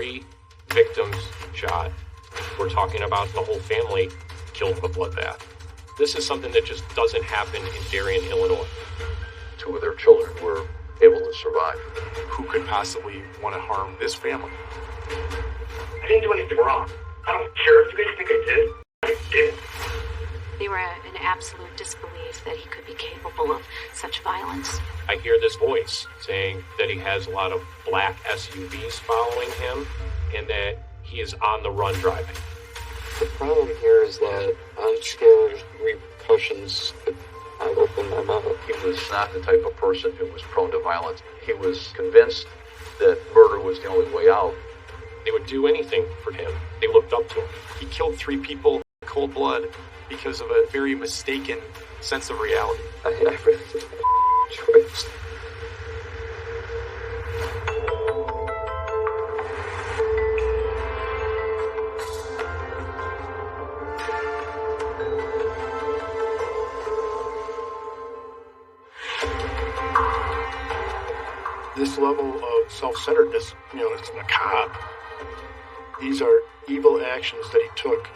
3 victims shot. We're talking about the whole family killed in a bloodbath. This is something that just doesn't happen in Darien, Illinois. 2 of their children were able to survive. Who could possibly want to harm this family? I didn't do anything wrong. I don't care if you guys think I did. I didn't. They were in absolute disbelief that he could be capable of such violence. I hear this voice saying that he has a lot of black SUVs following him and that he is on the run driving. The problem here is that I'm scared repercussions could not open my mouth. He was not the type of person who was prone to violence. He was convinced that murder was the only way out. They would do anything for him. They looked up to him. He killed 3 people in cold blood because of a very mistaken sense of reality. I really didn't have a choice. This level of self-centeredness, it's macabre. These are evil actions that he took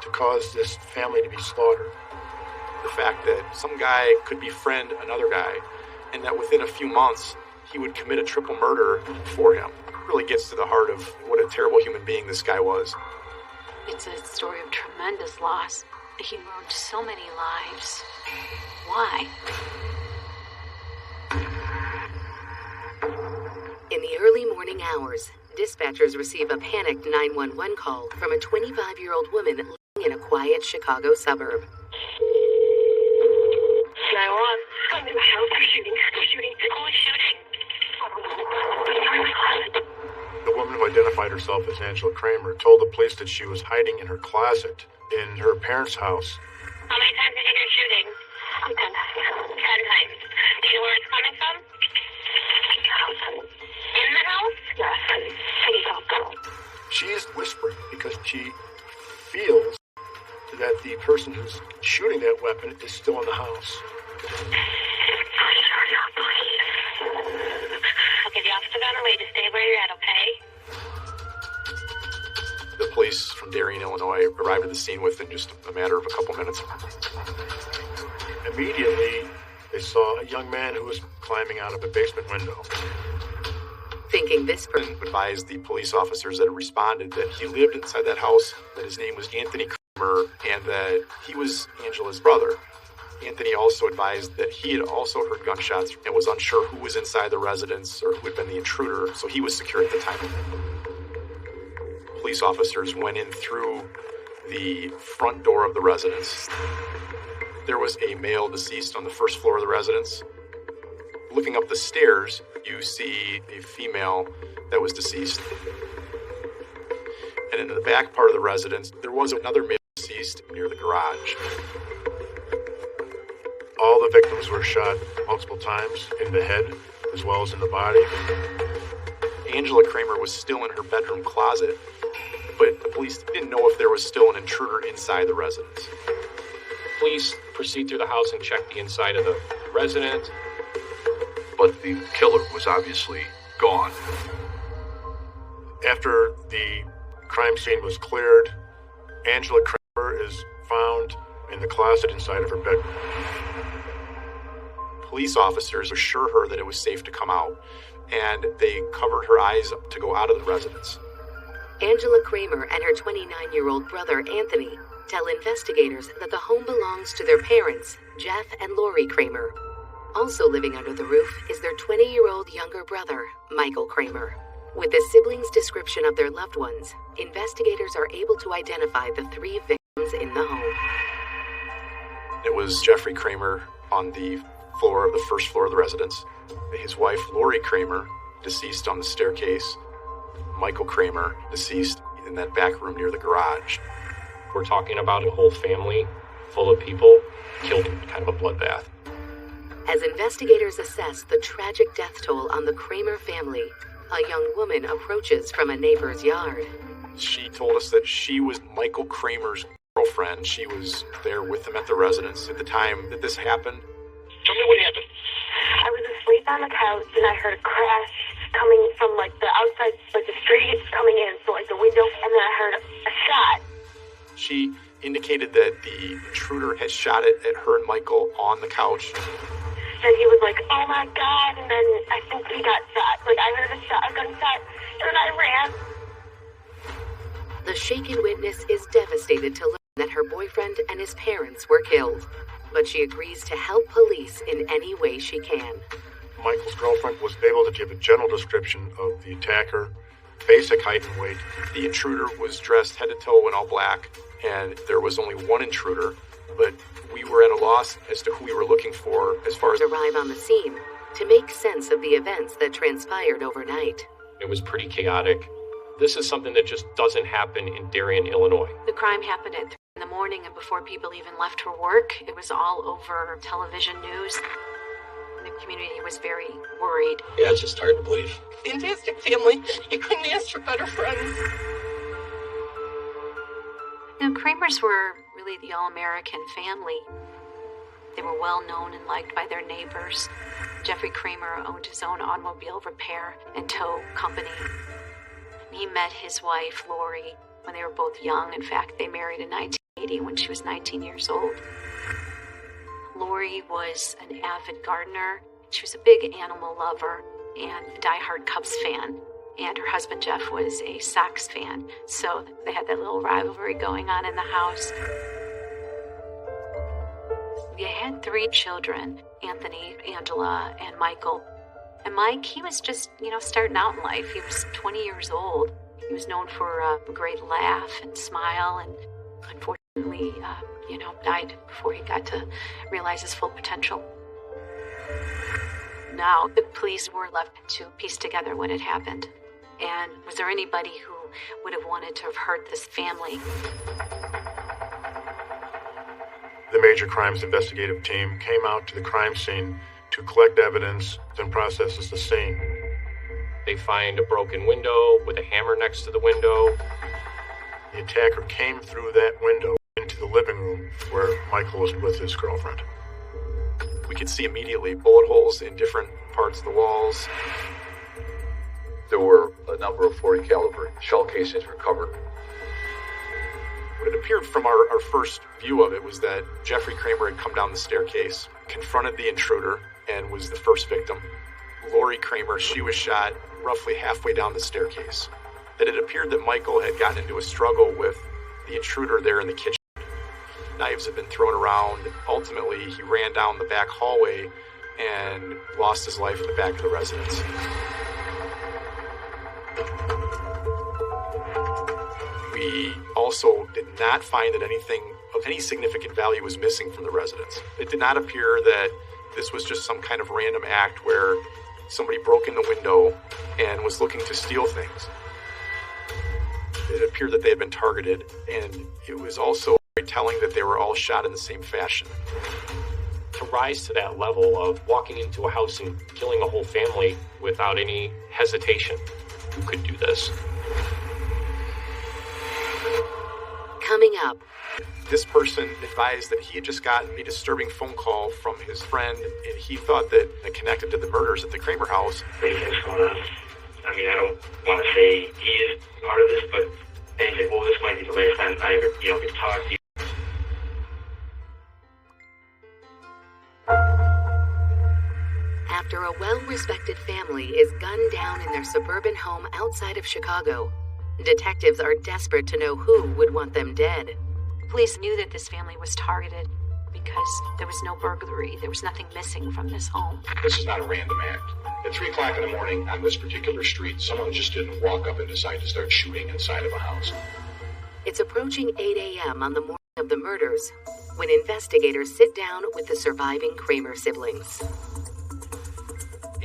to cause this family to be slaughtered. The fact that some guy could befriend another guy and that within a few months he would commit a triple murder for him really gets to the heart of what a terrible human being this guy was. It's a story of tremendous loss. He ruined so many lives. Why? In the early morning hours, dispatchers receive a panicked 911 call from a 25-year-old woman living in a quiet Chicago suburb. 911. I'm in the house. They're shooting. Who is shooting? The woman who identified herself as Angela Kramer told the police that she was hiding in her closet in her parents' house. How many times did you hear shooting? 10 times. 10 times. Do you know where it's coming from? In the house? Yes. Please help. She is whispering because she feels that the person who's shooting that weapon is still in the house. Okay, the officer's on the way. Just stay where you're at, okay? The police from Darien, Illinois arrived at the scene within just a matter of a couple minutes. Immediately, they saw a young man who was climbing out of a basement window. Thinking this person Advised the police officers that had responded that he lived inside that house, that his name was Anthony Kramer, and that he was Angela's brother. Anthony also advised that he had also heard gunshots and was unsure who was inside the residence or who had been the intruder, so he was secure at the time. Police officers went in through the front door of the residence. There was a male deceased on the first floor of the residence. Looking up the stairs, you see a female that was deceased. And in the back part of the residence, there was another male deceased near the garage. All the victims were shot multiple times in the head as well as in the body. Angela Kramer was still in her bedroom closet, but the police didn't know if there was still an intruder inside the residence. Police proceed through the house and check the inside of the residence. But the killer was obviously gone. After the crime scene was cleared, Angela Kramer is found in the closet inside of her bedroom. Police officers assured her that it was safe to come out, and they covered her eyes up to go out of the residence. Angela Kramer and her 29-year-old brother, Anthony, tell investigators that the home belongs to their parents, Jeff and Lori Kramer. Also living under the roof is their 20-year-old younger brother, Michael Kramer. With the siblings' description of their loved ones, investigators are able to identify the 3 victims in the home. It was Jeffrey Kramer on the first floor of the residence. His wife, Lori Kramer, deceased on the staircase. Michael Kramer, deceased in that back room near the garage. We're talking about a whole family full of people killed in kind of a bloodbath. As investigators assess the tragic death toll on the Kramer family, a young woman approaches from a neighbor's yard. She told us that she was Michael Kramer's girlfriend. She was there with him at the residence at the time that this happened. Tell me what happened. I was asleep on the couch and I heard a crash coming from like the outside, like the street coming in, so like the window, and then I heard a shot. She indicated that the intruder had shot it at her and Michael on the couch. And he was like, "Oh my God," and then I think he got shot. Like I heard a gunshot, and then I ran. The shaken witness is devastated to learn that her boyfriend and his parents were killed, but she agrees to help police in any way she can. Michael's girlfriend was able to give a general description of the attacker, basic height and weight. The intruder was dressed head to toe in all black, and there was only one intruder, but we were at a loss as to who we were looking for as far as Arrive on the scene to make sense of the events that transpired overnight. It was pretty chaotic. This is something that just doesn't happen in Darien, Illinois. The crime happened at 3 in the morning, and before people even left for work, it was all over television news. The community was very worried. Yeah, it's just hard to believe. Fantastic family. You couldn't ask for better friends. The Kramers were really the all-American family. They were well known and liked by their neighbors. Jeffrey Kramer owned his own automobile repair and tow company. He met his wife, Lori, when they were both young. In fact, they married in 1980 when she was 19 years old. Lori was an avid gardener. She was a big animal lover and a diehard Cubs fan. And her husband, Jeff, was a Sox fan. So they had that little rivalry going on in the house. They had 3 children, Anthony, Angela, and Michael. And Mike, he was just, starting out in life. He was 20 years old. He was known for a great laugh and smile, and unfortunately, died before he got to realize his full potential. Now, the police were left to piece together what had happened. And was there anybody who would have wanted to have hurt this family? The Major Crimes Investigative Team came out to the crime scene to collect evidence, then processes the scene. They find a broken window with a hammer next to the window. The attacker came through that window into the living room where Michael was with his girlfriend. we could see immediately bullet holes in different parts of the walls. There were a number of .40 caliber shell casings recovered. What it appeared from our first view of it was that Jeffrey Kramer had come down the staircase, confronted the intruder, and was the first victim. Lori Kramer, she was shot roughly halfway down the staircase. That it appeared that Michael had gotten into a struggle with the intruder there in the kitchen. Knives had been thrown around. Ultimately, he ran down the back hallway and lost his life in the back of the residence. We also did not find that anything of any significant value was missing from the residence. It did not appear that this was just some kind of random act where somebody broke in the window and was looking to steal things. It appeared that they had been targeted, and it was also very telling that they were all shot in the same fashion. To rise to that level of walking into a house and killing a whole family without any hesitation, who could do this? Coming up. This person advised that he had just gotten a disturbing phone call from his friend, and he thought that it connected to the murders at the Kramer house. Anything's going on. I mean, I don't want to say he is part of this, but they said, well, this might be the last time I ever, get to talk to you. After a well-respected family is gunned down in their suburban home outside of Chicago, detectives are desperate to know who would want them dead. Police knew that this family was targeted because there was no burglary. There was nothing missing from this home. This is not a random act. At 3 o'clock in the morning on this particular street, someone just didn't walk up and decide to start shooting inside of a house. It's approaching 8 a.m. on the morning of the murders when investigators sit down with the surviving Kramer siblings.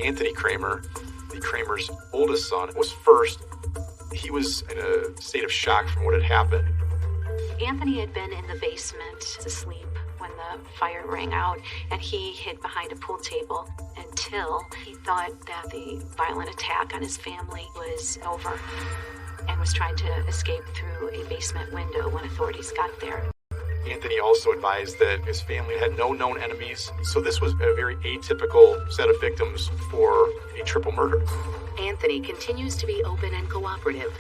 Anthony Kramer, the Kramer's oldest son, was first. He was in a state of shock from what had happened. Anthony had been in the basement asleep when the fire rang out, and he hid behind a pool table until he thought that the violent attack on his family was over and was trying to escape through a basement window when authorities got there. Anthony also advised that his family had no known enemies, so this was a very atypical set of victims for a triple murder. Anthony continues to be open and cooperative.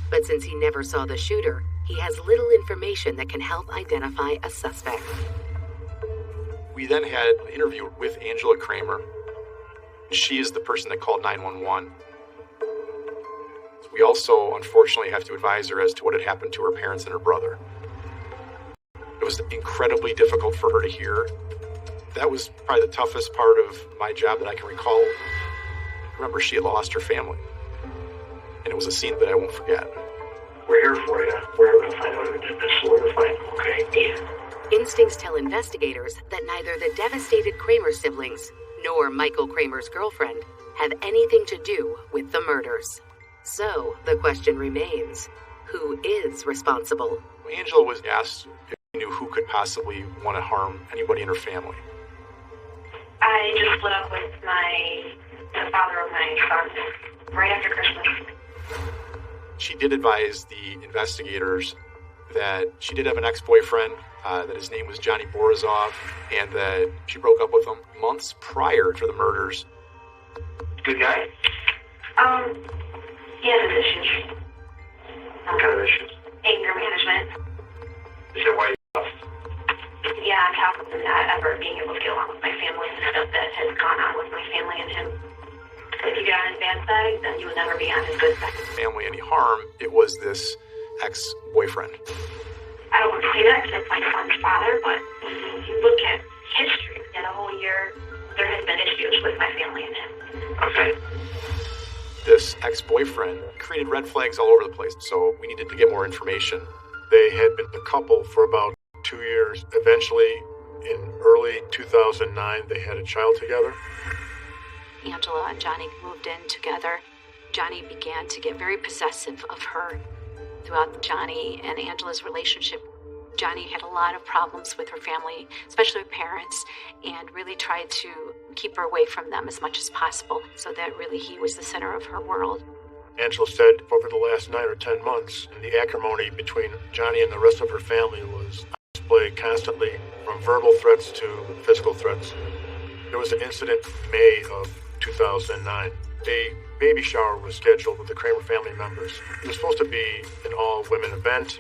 But since he never saw the shooter, he has little information that can help identify a suspect. We then had an interview with Angela Kramer. She is the person that called 911. We also, unfortunately, have to advise her as to what had happened to her parents and her brother. It was incredibly difficult for her to hear. That was probably the toughest part of my job that I can recall. Remember, she had lost her family. And it was a scene that I won't forget. We're here for you. We're going to find out who did this, so we're going to find them, okay? Yeah. Instincts tell investigators that neither the devastated Kramer siblings nor Michael Kramer's girlfriend have anything to do with the murders. So the question remains, who is responsible? Angela was asked if she knew who could possibly want to harm anybody in her family. I just split up with the father of my son right after Christmas. She did advise the investigators that she did have an ex-boyfriend, that his name was Johnny Borisov, and that she broke up with him months prior to the murders. Good guy? He has his issues. What kind of issues? Anger management. Is that why you left? Yeah, on top of not ever being able to get along with my family and the stuff that has gone on with my family and him. If you get on his bad side, then you will never be on his good side. Family any harm, it was this ex-boyfriend. I don't want to say that because it's my son's father, but if you look at history, in a whole year, there has been issues with my family and him. Okay. This ex-boyfriend created red flags all over the place, so we needed to get more information. They had been a couple for about 2 years. Eventually, in early 2009, they had a child together. Angela and Johnny moved in together. Johnny began to get very possessive of her. Throughout Johnny and Angela's relationship, Johnny had a lot of problems with her family, especially her parents, and really tried to keep her away from them as much as possible, so that really he was the center of her world. Angela said over the last 9 or 10 months, the acrimony between Johnny and the rest of her family was on display constantly, from verbal threats to physical threats. There was an incident in May of 2009. A baby shower was scheduled with the Kramer family members. It was supposed to be an all-women event.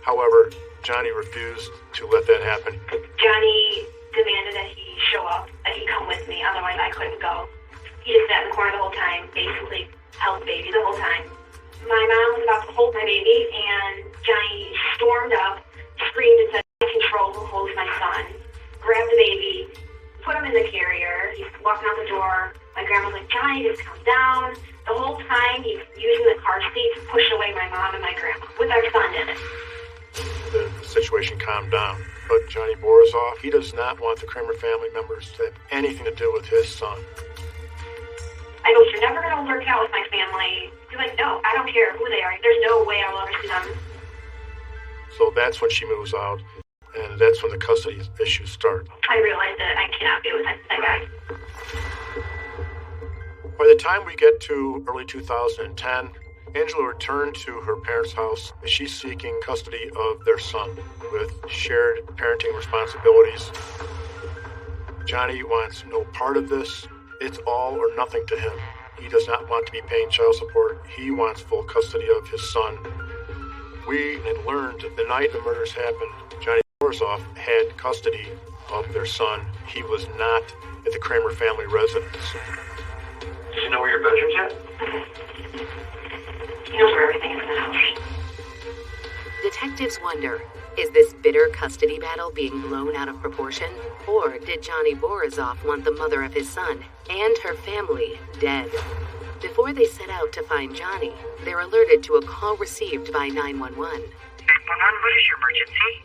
However, Johnny refused to let that happen. Johnny demanded that he show up, that he come with me, otherwise I couldn't go. He just sat in the corner the whole time, basically held the baby the whole time. My mom was about to hold my baby, and Johnny stormed up, screamed and said, "I control who holds my son," grabbed the baby, put him in the carrier. He's walking out the door. My grandma's like, "Johnny, just come down." The whole time he's using the car seat to push away my mom and my grandma with our son in it. The situation calmed down. But Johnny Borisov, he does not want the Kramer family members to have anything to do with his son. I go, "You're never going to work out with my family." He's like, "No, I don't care who they are. There's no way I will ever see them." So that's when she moves out, and that's when the custody issues start. I realized that I cannot be with that guy. By the time we get to early 2010, Angela returned to her parents' house. She's seeking custody of their son with shared parenting responsibilities. Johnny wants no part of this. It's all or nothing to him. He does not want to be paying child support. He wants full custody of his son. We had learned the night the murders happened, Johnny Borisov had custody of their son. He was not at the Kramer family residence. Does he know where your bedroom's at? He knows where everything is in the house. Detectives wonder, is this bitter custody battle being blown out of proportion? Or did Johnny Borisov want the mother of his son and her family dead? Before they set out to find Johnny, they're alerted to a call received by 911. 911, what is your emergency?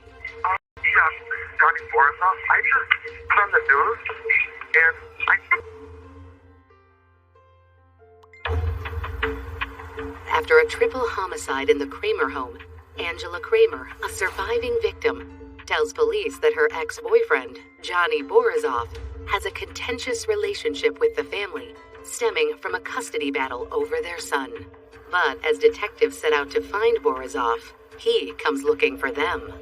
Yes, this is Johnny Borisov. I just put on the news, and After a triple homicide in the Kramer home, Angela Kramer, a surviving victim, tells police that her ex-boyfriend, Johnny Borisov, has a contentious relationship with the family, stemming from a custody battle over their son. But as detectives set out to find Borisov, he comes looking for them.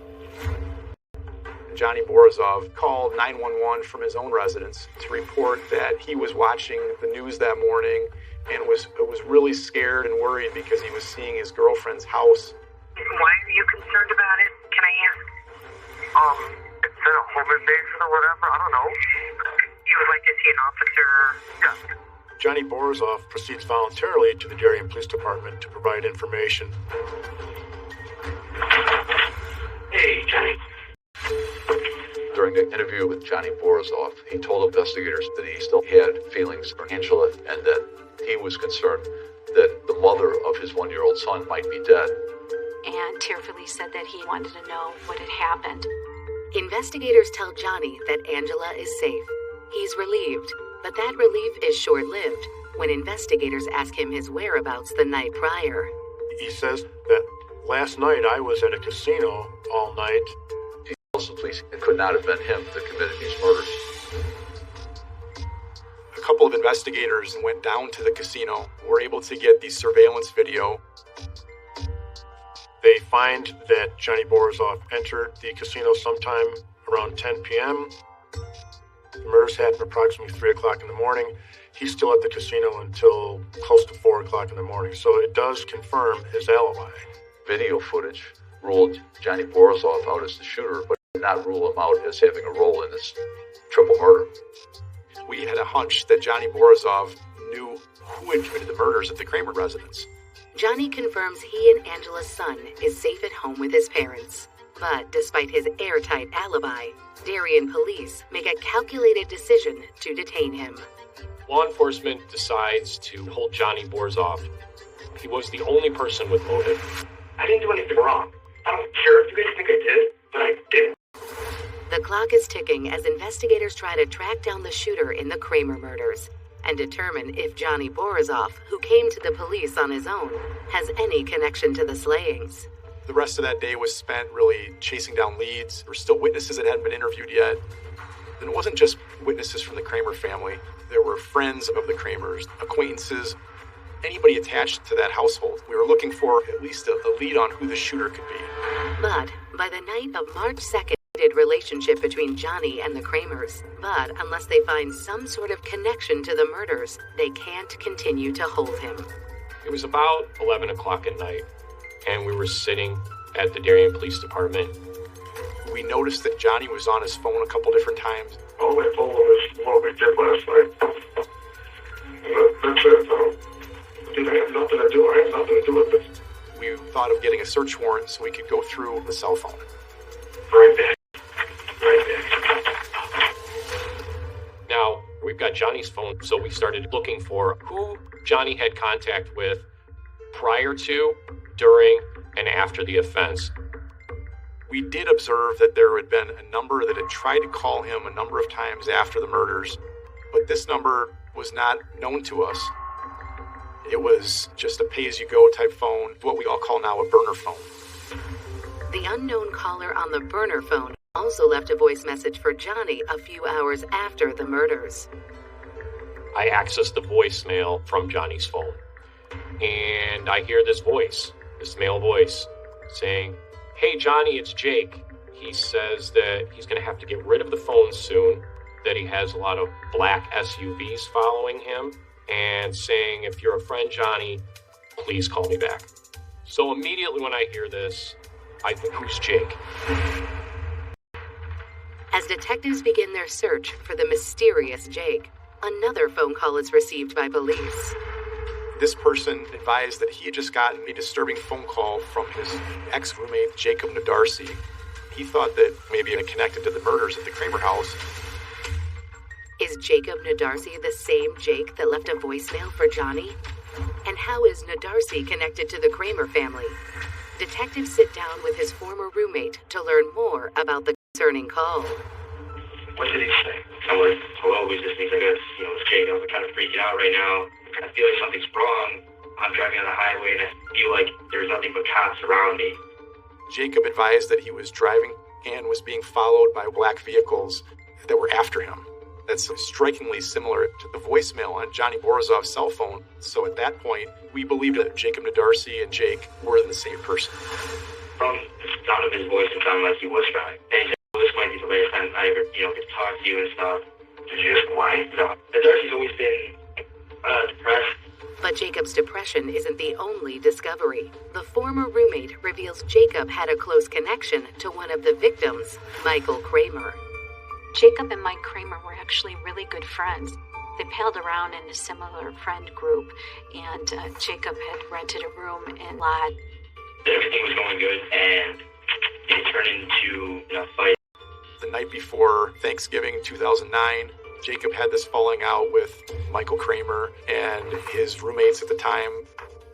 Johnny Borisov called 911 from his own residence to report that he was watching the news that morning and was really scared and worried because he was seeing his girlfriend's house. Why are you concerned about it? Can I ask? Is that a home invasion or whatever? I don't know. You would like to see an officer? Yeah. Johnny Borzov proceeds voluntarily to the Darien Police Department to provide information. Hey, Johnny. During the interview with Johnny Borzov, he told investigators that he still had feelings for Angela and that he was concerned that the mother of his 1-year-old son might be dead. And tearfully said that he wanted to know what had happened. Investigators tell Johnny that Angela is safe. He's relieved, but that relief is short-lived when investigators ask him his whereabouts the night prior. He says that last night I was at a casino all night. He tells the police it could not have been him that committed these murders. A couple of investigators went down to the casino, were able to get the surveillance video. They find that Johnny Borzov entered the casino sometime around 10 p.m. The murders happened approximately 3 o'clock in the morning. He's still at the casino until close to 4 o'clock in the morning, so it does confirm his alibi. Video footage ruled Johnny Borzov out as the shooter, but did not rule him out as having a role in this triple murder. We had a hunch that Johnny Borzov knew who had committed the murders at the Kramer residence. Johnny confirms he and Angela's son is safe at home with his parents. But despite his airtight alibi, Darien police make a calculated decision to detain him. Law enforcement decides to hold Johnny Borzov. He was the only person with motive. I didn't do anything wrong. I don't care if you guys think I did, but I didn't. The clock is ticking as investigators try to track down the shooter in the Kramer murders and determine if Johnny Borzov, who came to the police on his own, has any connection to the slayings. The rest of that day was spent really chasing down leads. There were still witnesses that hadn't been interviewed yet. And it wasn't just witnesses from the Kramer family. There were friends of the Kramers, acquaintances, anybody attached to that household. We were looking for at least a lead on who the shooter could be. But by the night of March 2nd, relationship between Johnny and the Kramers. But unless they find some sort of connection to the murders, they can't continue to hold him. It was about 11 o'clock at night, and we were sitting at the Darien Police Department. We noticed that Johnny was on his phone a couple different times. All I told him is what we did last night. That's it. Dude, I have nothing to do. I have nothing to do with this. We thought of getting a search warrant so we could go through the cell phone. Right back. Now, we've got Johnny's phone, so we started looking for who Johnny had contact with prior to, during, and after the offense. We did observe that there had been a number that had tried to call him a number of times after the murders, but this number was not known to us. It was just a pay-as-you-go type phone, what we all call now a burner phone. The unknown caller on the burner phone also left a voice message for Johnny a few hours after the murders. I accessed the voicemail from Johnny's phone, and I hear this voice, this male voice, saying, "Hey Johnny, it's Jake." He says that he's going to have to get rid of the phone soon, that he has a lot of black SUVs following him, and saying, "If you're a friend, Johnny, please call me back." So immediately when I hear this, I think, who's Jake? As detectives begin their search for the mysterious Jake, another phone call is received by police. This person advised that he had just gotten a disturbing phone call from his ex-roommate, Jacob Nadarsi. He thought that maybe it connected to the murders at the Kramer house. Is Jacob Nadarsi the same Jake that left a voicemail for Johnny? And how is Nadarsi connected to the Kramer family? Detectives sit down with his former roommate to learn more about the concerning call. What did he say? I'm like, hello, who's this? I guess, it's Jake. I'm kind of freaking out right now. I feel like something's wrong. I'm driving on the highway and I feel like there's nothing but cops around me. Jacob advised that he was driving and was being followed by black vehicles that were after him. That's strikingly similar to the voicemail on Johnny Borzov's cell phone. So at that point, we believed that Jacob Nadarsi and Jake were the same person. From the sound of his voice, it sounded like he was driving. And this might be the last time I ever, get to talk to you and stuff. Did you just why? No. Nadarsi's always been depressed. But Jacob's depression isn't the only discovery. The former roommate reveals Jacob had a close connection to one of the victims, Michael Kramer. Jacob and Mike Kramer were actually really good friends. They palled around in a similar friend group, and Jacob had rented a room in lot. Everything was going good, and it turned into a fight. The night before Thanksgiving 2009, Jacob had this falling out with Michael Kramer and his roommates at the time.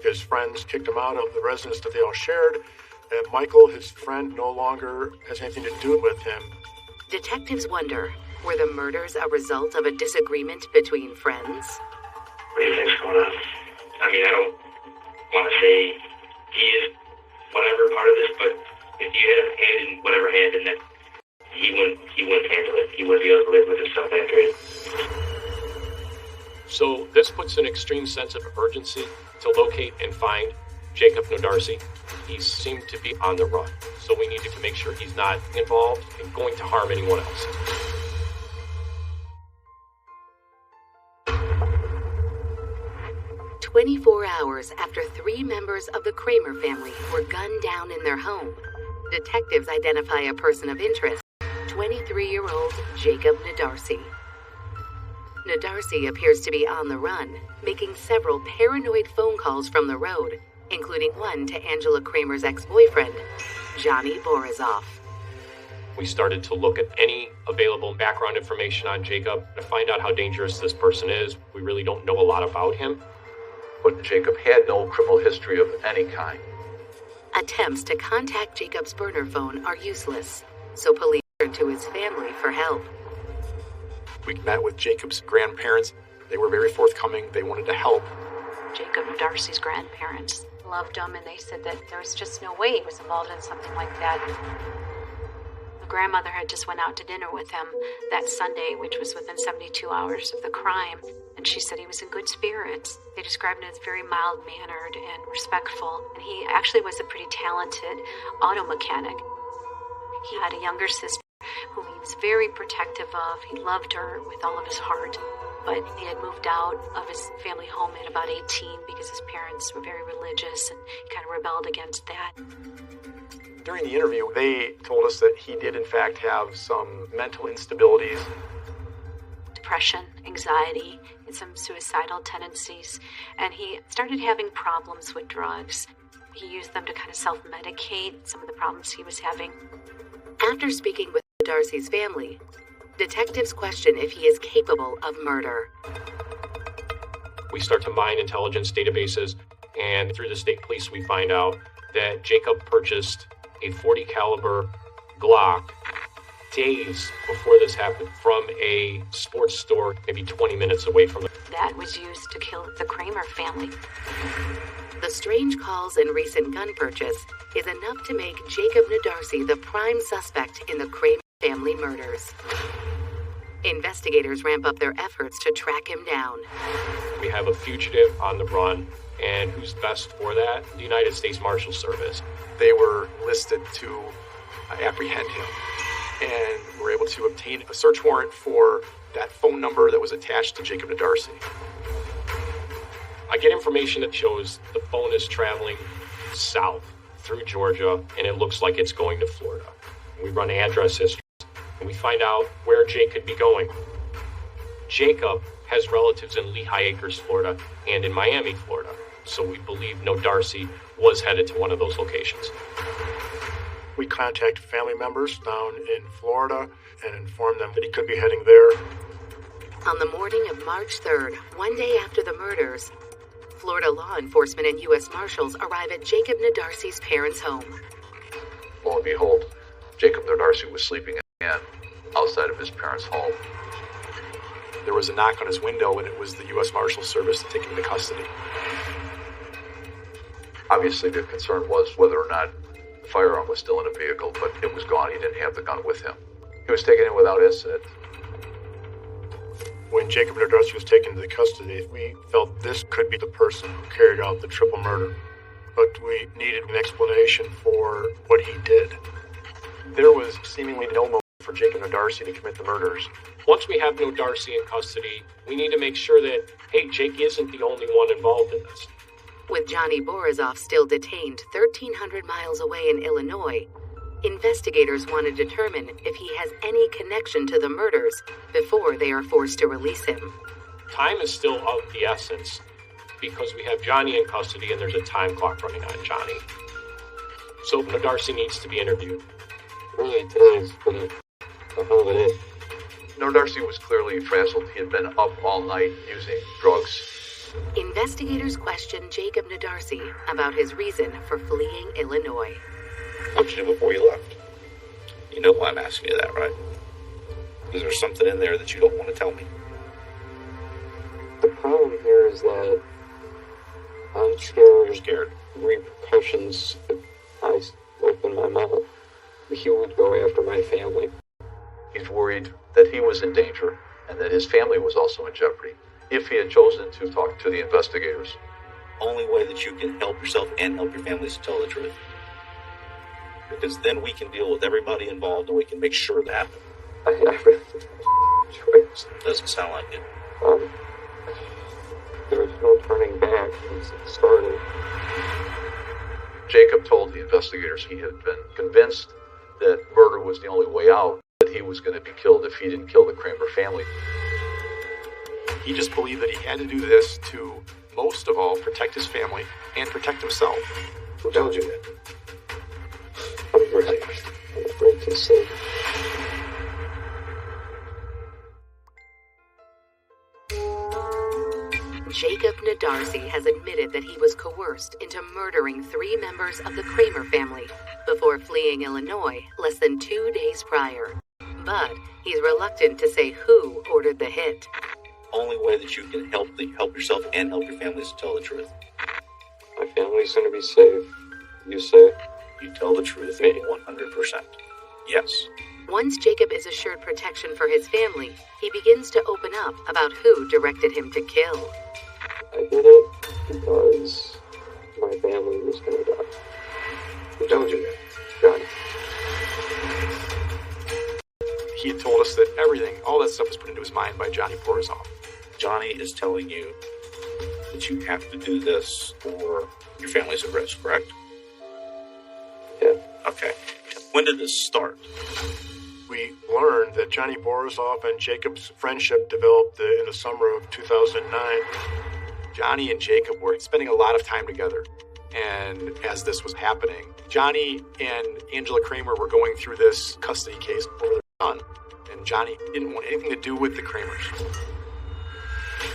His friends kicked him out of the residence that they all shared, and Michael, his friend, no longer has anything to do with him. Detectives wonder, were the murders a result of a disagreement between friends? What do you think's going on? I mean, I don't want to say he is whatever part of this, but if you had a hand in whatever hand in that, he wouldn't handle it. He wouldn't be able to live with himself after it. So this puts an extreme sense of urgency to locate and find Jacob Nodarcy. He seemed to be on the run, so we needed to make sure he's not involved in going to harm anyone else. "24 hours after 3 members of the Kramer family were gunned down in their home, detectives identify a person of interest, 23-year-old Jacob Nodarcy. Nodarcy appears to be on the run, making several paranoid phone calls from the road, including one to Angela Kramer's ex-boyfriend, Johnny Borisov. We started to look at any available background information on Jacob to find out how dangerous this person is. We really don't know a lot about him. But Jacob had no criminal history of any kind. Attempts to contact Jacob's burner phone are useless, so police turn to his family for help. We met with Jacob's grandparents. They were very forthcoming. They wanted to help. Jacob Nodarcy's grandparents loved him, and they said that there was just no way he was involved in something like that. The grandmother had just went out to dinner with him that Sunday, which was within 72 hours of the crime, and she said he was in good spirits. They described him as very mild-mannered and respectful, and he actually was a pretty talented auto mechanic. He had a younger sister whom he was very protective of. He loved her with all of his heart, but he had moved out of his family home at about 18 because his parents were very religious, and he kind of rebelled against that. During the interview, they told us that he did in fact have some mental instabilities. Depression, anxiety, and some suicidal tendencies, and he started having problems with drugs. He used them to kind of self-medicate some of the problems he was having. After speaking with Darcy's family, detectives question if he is capable of murder. We start to mine intelligence databases, and through the state police we find out that Jacob purchased a .40 caliber Glock days before this happened from a sports store maybe 20 minutes away from it. That was used to kill the Kramer family. The strange calls and recent gun purchase is enough to make Jacob Nodarcy the prime suspect in the Kramer family murders. Investigators ramp up their efforts to track him down. We have a fugitive on the run, and who's best for that? The United States Marshal Service. They were listed to apprehend him, and were able to obtain a search warrant for that phone number that was attached to Jacob Nodarcy. I get information that shows the phone is traveling south through Georgia, and it looks like it's going to Florida. We run address history, and we find out where Jake could be going. Jacob has relatives in Lehigh Acres, Florida, and in Miami, Florida, so we believe Nodarcy was headed to one of those locations. We contacted family members down in Florida and informed them that he could be heading there. On the morning of March 3rd, one day after the murders, Florida law enforcement and U.S. Marshals arrive at Jacob Nodarcy's parents' home. Lo and behold, Jacob Nodarcy was sleeping in outside of his parents' home. There was a knock on his window, and it was the U.S. Marshal Service taking him into custody. Obviously, the concern was whether or not the firearm was still in a vehicle, but it was gone. He didn't have the gun with him. He was taken in without incident. When Jacob Nodarcy was taken into custody, we felt this could be the person who carried out the triple murder. But we needed an explanation for what he did. There was seemingly no motive for for Jacob and Darcy to commit the murders. Once we have no Darcy in custody, we need to make sure that, hey, Jake isn't the only one involved in this. With Johnny Borisov still detained 1,300 miles away in Illinois, investigators want to determine if he has any connection to the murders before they are forced to release him. Time is still of the essence because we have Johnny in custody and there's a time clock running on Johnny. So Darcy needs to be interviewed. Really, today's been a hell of a day. Darcy was clearly frazzled. He had been up all night using drugs. Investigators question Jacob Darcy about his reason for fleeing Illinois. How'd you do before you left? You know why I'm asking you that, right? Is there something in there that you don't want to tell me? The problem here is that I'm scared. You're scared? Repercussions if I open my mouth. He would go after my family. He's worried that he was in danger and that his family was also in jeopardy if he had chosen to talk to the investigators. Only way that you can help yourself and help your family is to tell the truth. Because then we can deal with everybody involved and we can make sure that happens. I really choice. Doesn't sound like it. There's no turning back once it started. Jacob told the investigators he had been convinced that murder was the only way out, that he was going to be killed if he didn't kill the Kramer family. He just believed that he had to do this to, most of all, protect his family and protect himself. Who told you that? I'm afraid to say. Jacob Darcy has admitted that he was coerced into murdering 3 members of the Kramer family before fleeing Illinois less than 2 days prior. But he's reluctant to say who ordered the hit. Only way that you can help yourself and help your family is to tell the truth. My family's going to be safe, you say? You tell the truth, 100%. Yes. Once Jacob is assured protection for his family, he begins to open up about who directed him to kill. I did it because my family was going to die. Who told you that? Johnny. He had told us that everything, all that stuff was put into his mind by Johnny Borisov. Johnny is telling you that you have to do this or your family's at risk, correct? Yeah. Okay. When did this start? We learned that Johnny Borisov and Jacob's friendship developed in the summer of 2009. Johnny and Jacob were spending a lot of time together. And as this was happening, Johnny and Angela Kramer were going through this custody case over their son. And Johnny didn't want anything to do with the Kramers.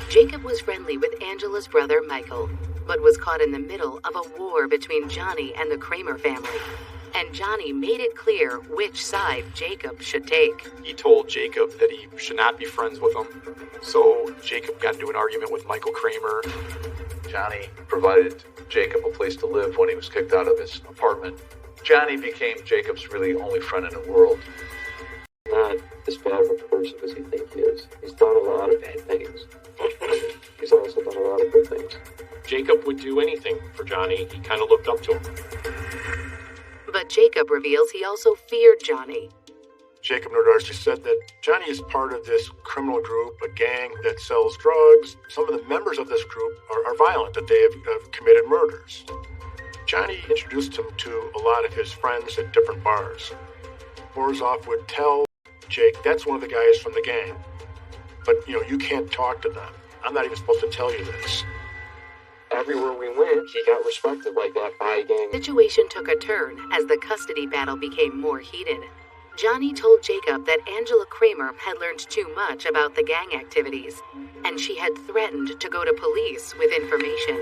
Jacob was friendly with Angela's brother Michael, but was caught in the middle of a war between Johnny and the Kramer family. And Johnny made it clear which side Jacob should take. He told Jacob that he should not be friends with him. So Jacob got into an argument with Michael Kramer. Johnny provided Jacob a place to live when he was kicked out of his apartment. Johnny became Jacob's really only friend in the world. Not as bad of a person as he thinks he is. He's done a lot of bad things. He's also done a lot of good things. Jacob would do anything for Johnny. He kind of looked up to him. But Jacob reveals he also feared Johnny. Jacob Darcy said that Johnny is part of this criminal group, a gang that sells drugs. Some of the members of this group are violent, that they have committed murders. Johnny introduced him to a lot of his friends at different bars. Borisov would tell Jake, that's one of the guys from the gang. But, you can't talk to them. I'm not even supposed to tell you this. Everywhere we went, he got respected like that by a gang. The situation took a turn as the custody battle became more heated. Johnny told Jacob that Angela Kramer had learned too much about the gang activities, and she had threatened to go to police with information.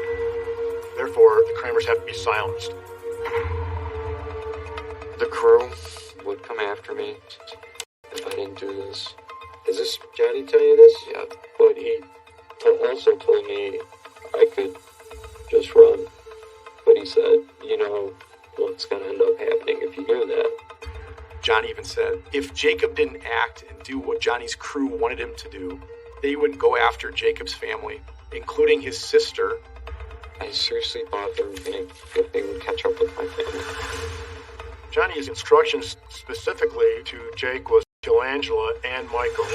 Therefore, the Kramers have to be silenced. The crew would come after me if I didn't do this. Is this Johnny telling you this? Yeah. But he also told me I could just run. But he said, what's going to end up happening if you do that. Johnny even said, if Jacob didn't act and do what Johnny's crew wanted him to do, they would go after Jacob's family, including his sister. I seriously thought they would catch up with my family. Johnny's instructions specifically to Jake was kill Angela and Michael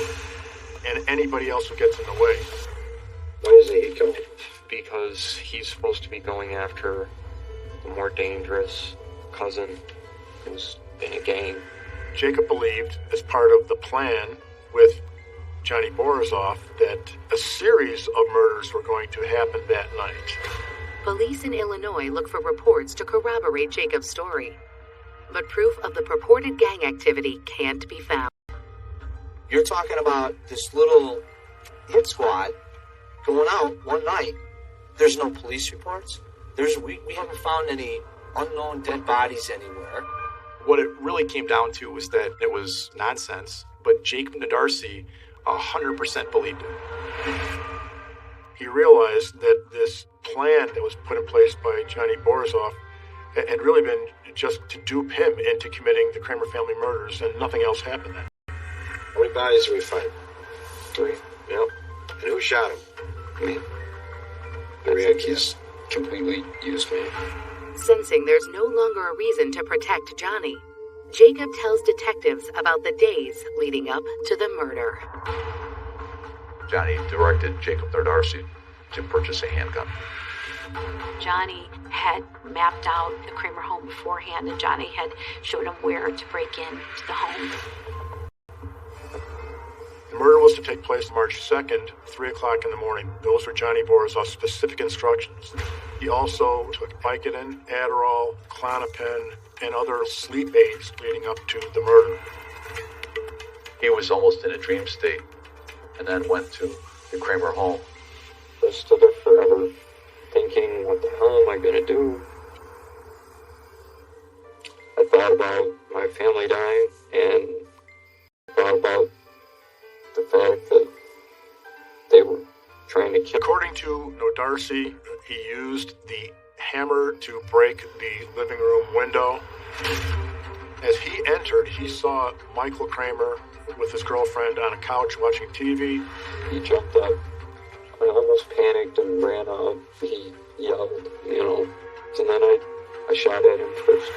and anybody else who gets in the way. Why does he go? Because he's supposed to be going after the more dangerous cousin who's in a gang. Jacob believed, as part of the plan with Johnny Borisov, that a series of murders were going to happen that night. Police in Illinois look for reports to corroborate Jacob's story, but proof of the purported gang activity can't be found. You're talking about this little hit squad going out one night. There's no police reports. We haven't found any unknown dead bodies anywhere. What it really came down to was that it was nonsense, but Jacob Nadarcy 100% believed it. He realized that this plan that was put in place by Johnny Borisov had really been just to dupe him into committing the Kramer family murders, and nothing else happened then. How many bodies did we find? 3. Yep. And who shot him? Me. He's completely used me. Sensing there's no longer a reason to protect Johnny, Jacob tells detectives about the days leading up to the murder. Johnny directed Jacob Nadarcy to purchase a handgun. Johnny had mapped out the Kramer home beforehand, and Johnny had showed him where to break into the home. The murder was to take place March 2nd, 3 o'clock in the morning. Those were Johnny Borisov's specific instructions. He also took Vicodin, Adderall, Klonopin, and other sleep aids leading up to the murder. He was almost in a dream state, and then went to the Kramer home. I stood there forever, thinking, what the hell am I going to do? I thought about my family dying, and thought about the fact that they were trying to kill. According to Nadarcy, he used the hammer to break the living room window. As he entered, he saw Michael Kramer with his girlfriend on a couch watching TV. He jumped up. I almost panicked and ran up. He yelled, and then I shot at him first.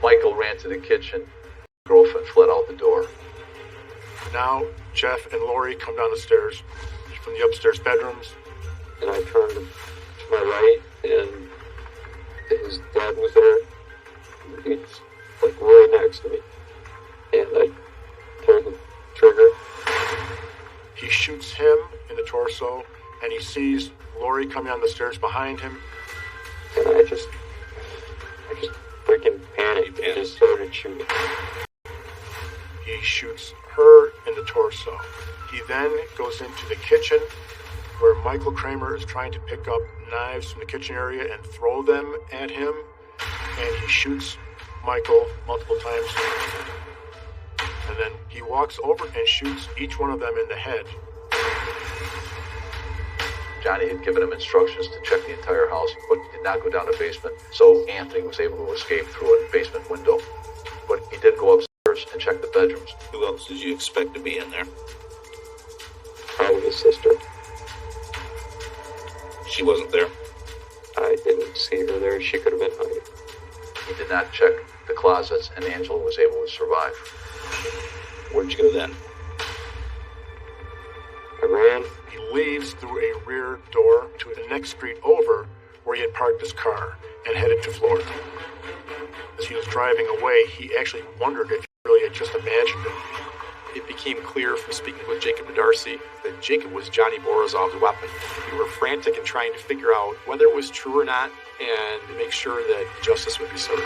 Michael ran to the kitchen. Girlfriend fled out the door. Now, Jeff and Lori come down the stairs from the upstairs bedrooms. And I turned to my right, and his dad was there. He's right next to me. And I pulled the trigger. He shoots him in the torso, and he sees Lori coming down the stairs behind him. And I just freaking panicked and just started shooting. He shoots her in the torso. He then goes into the kitchen, where Michael Kramer is trying to pick up knives from the kitchen area and throw them at him. And he shoots Michael multiple times. And then he walks over and shoots each one of them in the head. Johnny had given him instructions to check the entire house, but did not go down the basement, so Anthony was able to escape through a basement window. But he did go upstairs and check the bedrooms. Who else did you expect to be in there? Probably his sister. She wasn't there. I didn't see her there. She could have been hiding. He did not check the closets, and Angela was able to survive. Where'd you go then? I ran. He leaves through a rear door to the next street over, where he had parked his car, and headed to Florida. As he was driving away, he actually wondered if he really had just imagined it. It became clear from speaking with Jacob Nadarcy that Jacob was Johnny Borisov's weapon. We were frantic in trying to figure out whether it was true or not and make sure that justice would be served.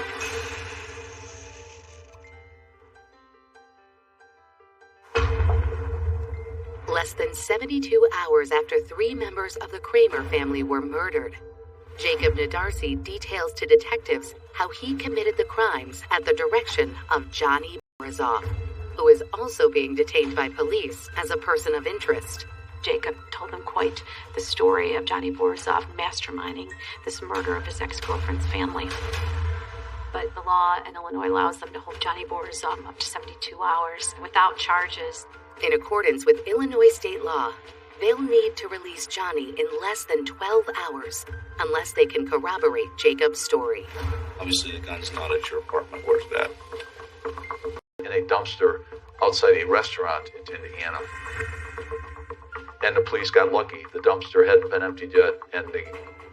Less than 72 hours after 3 members of the Kramer family were murdered, Jacob Nadarcy details to detectives how he committed the crimes at the direction of Johnny Borisov, who is also being detained by police as a person of interest. Jacob told them quite the story of Johnny Borisov masterminding this murder of his ex-girlfriend's family. But the law in Illinois allows them to hold Johnny Borisov up to 72 hours without charges. In accordance with Illinois state law, they'll need to release Johnny in less than 12 hours unless they can corroborate Jacob's story. Obviously, the gun's not at your apartment. Where's that? in a dumpster outside a restaurant in Indiana. And the police got lucky. The dumpster hadn't been emptied yet, and the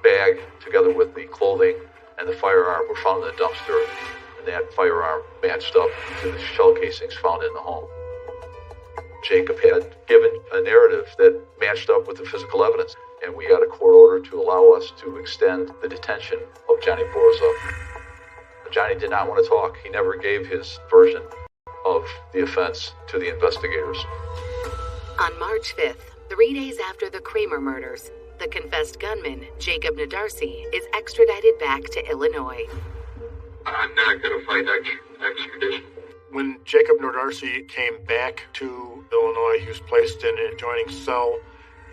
bag, together with the clothing and the firearm, were found in the dumpster, and that firearm matched up to the shell casings found in the home. Jacob had given a narrative that matched up with the physical evidence, and we got a court order to allow us to extend the detention of Johnny Borisov. Johnny did not want to talk. He never gave his version of the offense to the investigators. On March 5th, 3 days after the Kramer murders, the confessed gunman, Jacob Nadarsi, is extradited back to Illinois. I'm not going to fight extradition. When Jacob Nordarcy came back to Illinois, he was placed in an adjoining cell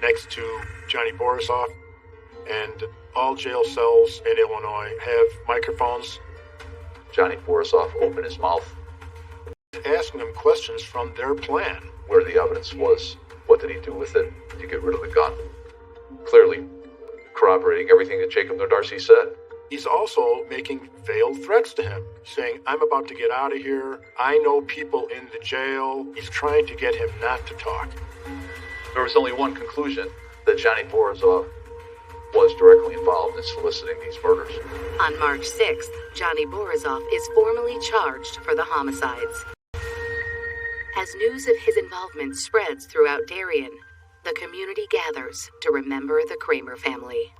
next to Johnny Borisov, and all jail cells in Illinois have microphones. Johnny Borisov opened his mouth, asking them questions from their plan. Where the evidence was, what did he do with it to get rid of the gun? Clearly corroborating everything that Jacob Nordarcy said. He's also making veiled threats to him, saying, I'm about to get out of here. I know people in the jail. He's trying to get him not to talk. There was only one conclusion, that Johnny Borisov was directly involved in soliciting these murders. On March 6th, Johnny Borisov is formally charged for the homicides. As news of his involvement spreads throughout Darien, the community gathers to remember the Kramer family.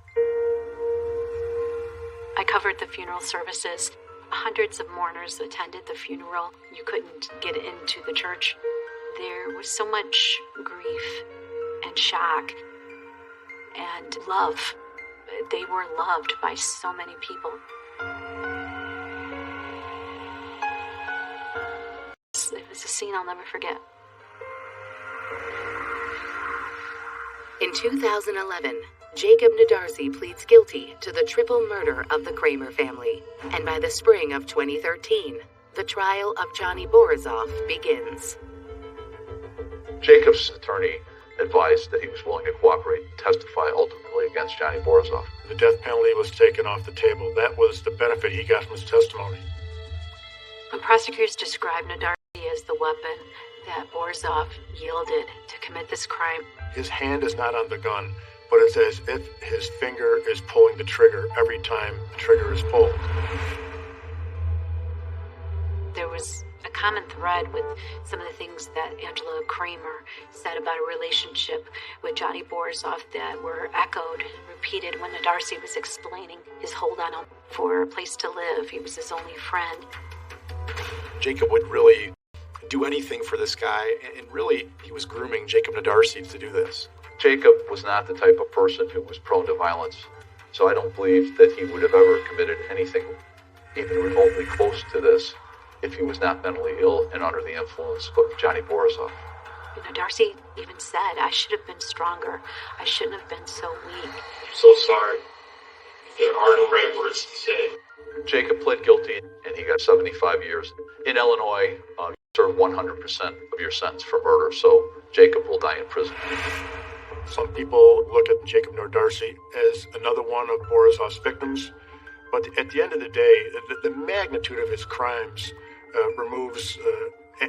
I covered the funeral services. Hundreds of mourners attended the funeral. You couldn't get into the church. There was so much grief and shock and love. They were loved by so many people. It was a scene I'll never forget. In 2011, Jacob Nadarsi pleads guilty to the triple murder of the Kramer family, and by the spring of 2013, the trial of Johnny Borisov begins. Jacob's attorney advised that he was willing to cooperate and testify ultimately against Johnny Borisov. The death penalty was taken off the table. That was the benefit he got from his testimony. The prosecutors described Nadarsi as the weapon that Borisov yielded to commit this crime. His hand is not on the gun, but it's as if his finger is pulling the trigger every time the trigger is pulled. There was a common thread with some of the things that Angela Kramer said about a relationship with Johnny Borisov that were echoed and repeated when Nadarsi was explaining his hold on him for a place to live. He was his only friend. Jacob would really do anything for this guy, and really he was grooming Jacob Nadarsi to do this. Jacob was not the type of person who was prone to violence, so I don't believe that he would have ever committed anything even remotely close to this if he was not mentally ill and under the influence of Johnny Borisov. Nadarsi even said, I should have been stronger. I shouldn't have been so weak. I'm so sorry. There are no right words to say. Jacob pled guilty, and he got 75 years. In Illinois, you serve 100% of your sentence for murder, so Jacob will die in prison. Some people look at Jacob Nordarcy as another one of Borisov's victims, but at the end of the day, the magnitude of his crimes removes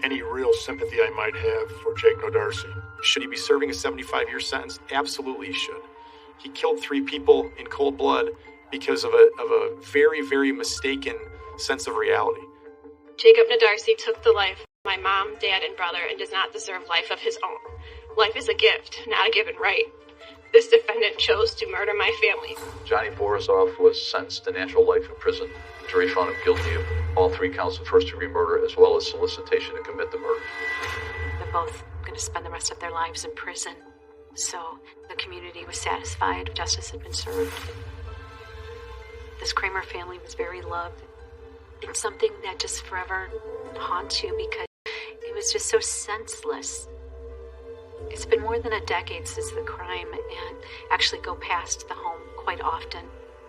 any real sympathy I might have for Jake Nordarcy. Should he be serving a 75-year sentence? Absolutely he should. He killed 3 people in cold blood because of a very, very mistaken sense of reality. Jacob Nadarsi took the life of my mom, dad, and brother and does not deserve life of his own. Life is a gift, not a given right. This defendant chose to murder my family. Johnny Borisov was sentenced to natural life in prison. The jury found him guilty of all 3 counts of first-degree murder as well as solicitation to commit the murder. They're both going to spend the rest of their lives in prison. So the community was satisfied justice had been served. This Kramer family was very loved. It's something that just forever haunts you because it was just so senseless. It's been more than a decade since the crime and actually go past the home quite often.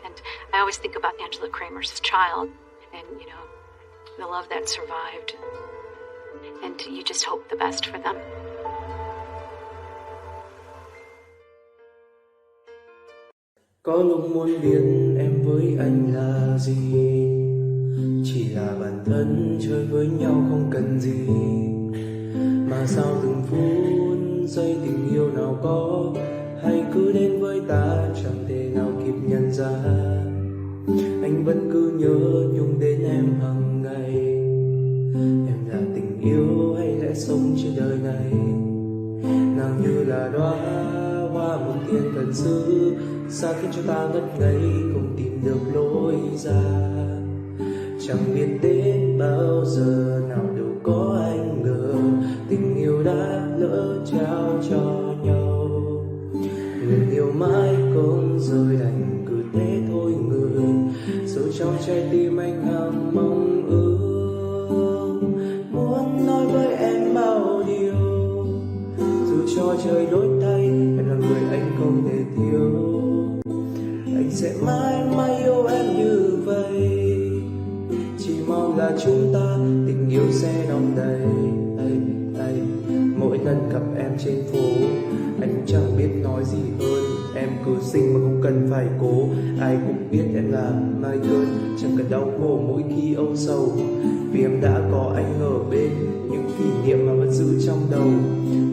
And I always think about Angela Kramer's child and, the love that survived. And you just hope the best for them. Có lúc muốn biết em với anh là gì, chỉ là bản thân chơi với nhau không cần gì, mà sao từng phút giây tình yêu nào có hay cứ đến với ta chẳng thể nào kịp nhận ra. Anh vẫn cứ nhớ nhung đến em hàng ngày. Em là tình yêu hay lẽ sống trên đời này, nàng như là đóa hoa một thiên thần sứ, xa khiến cho ta ngất ngây không tìm được lối ra. Chẳng biết đến bao giờ nào đâu có anh ngờ tình yêu đã lỡ trao cho nhau. Người yêu mãi không rời đành cứ thế thôi người, sâu trong trái tim anh hằng mong ước muốn nói với em bao điều. Dù cho trời đổi thay em là người anh không thể thiếu, anh sẽ mãi mãi yêu em như vậy. Chỉ mong là chúng ta tình yêu sẽ đong đầy. Mỗi lần gặp em trên phố anh chẳng biết nói gì hơn, em cứ xinh mà không cần phải cố. Ai cũng biết em là my girl, chẳng cần đau khổ mỗi khi âu sầu, vì em đã có anh ở bên. Những kỷ niệm mà vẫn giữ trong đầu,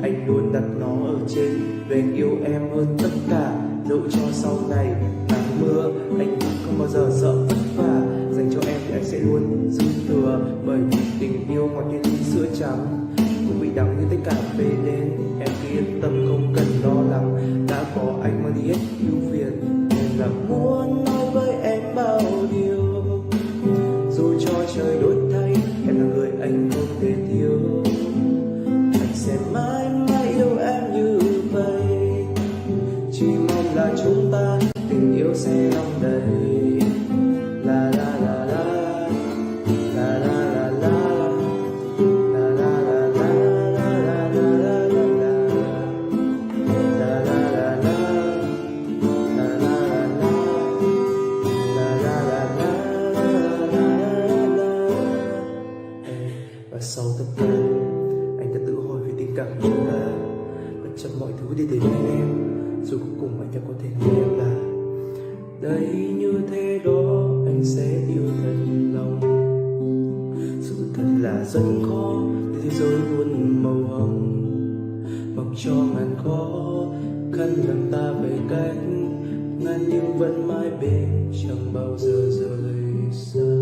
anh luôn đặt nó ở trên. Vì anh yêu em hơn tất cả, dẫu cho sau này nắng mưa anh không bao giờ sợ vất vả. Dành cho em thì anh sẽ luôn dư thừa, bởi vì tình yêu ngọt như ly sữa trắng, cũng bị đắng như tách cà phê đến. Em cứ yên tâm không cần lo lắng, đã có anh mang đi hết ưu phiền. Em là muốn nói với em bao điều, dù cho trời đổi thay em là người anh không thể thiếu. Anh sẽ mãi mãi yêu em như vậy, chỉ mong là chúng ta tình yêu sẽ đong đầy. La la la la la la la la. Sau tất cả anh đã tự hỏi về tình cảm của chúng ta, bất chấp mọi thứ để đến bên em, rồi cuối cùng anh đã có thể nghĩ em là đây. Như thế đó anh sẽ yêu thật lòng. Sự thật là rất khó để thế giới luôn màu hồng, mặc cho ngàn khó khăn làm ta về cách ngàn nhưng vẫn mãi bên, chẳng bao giờ rời xa.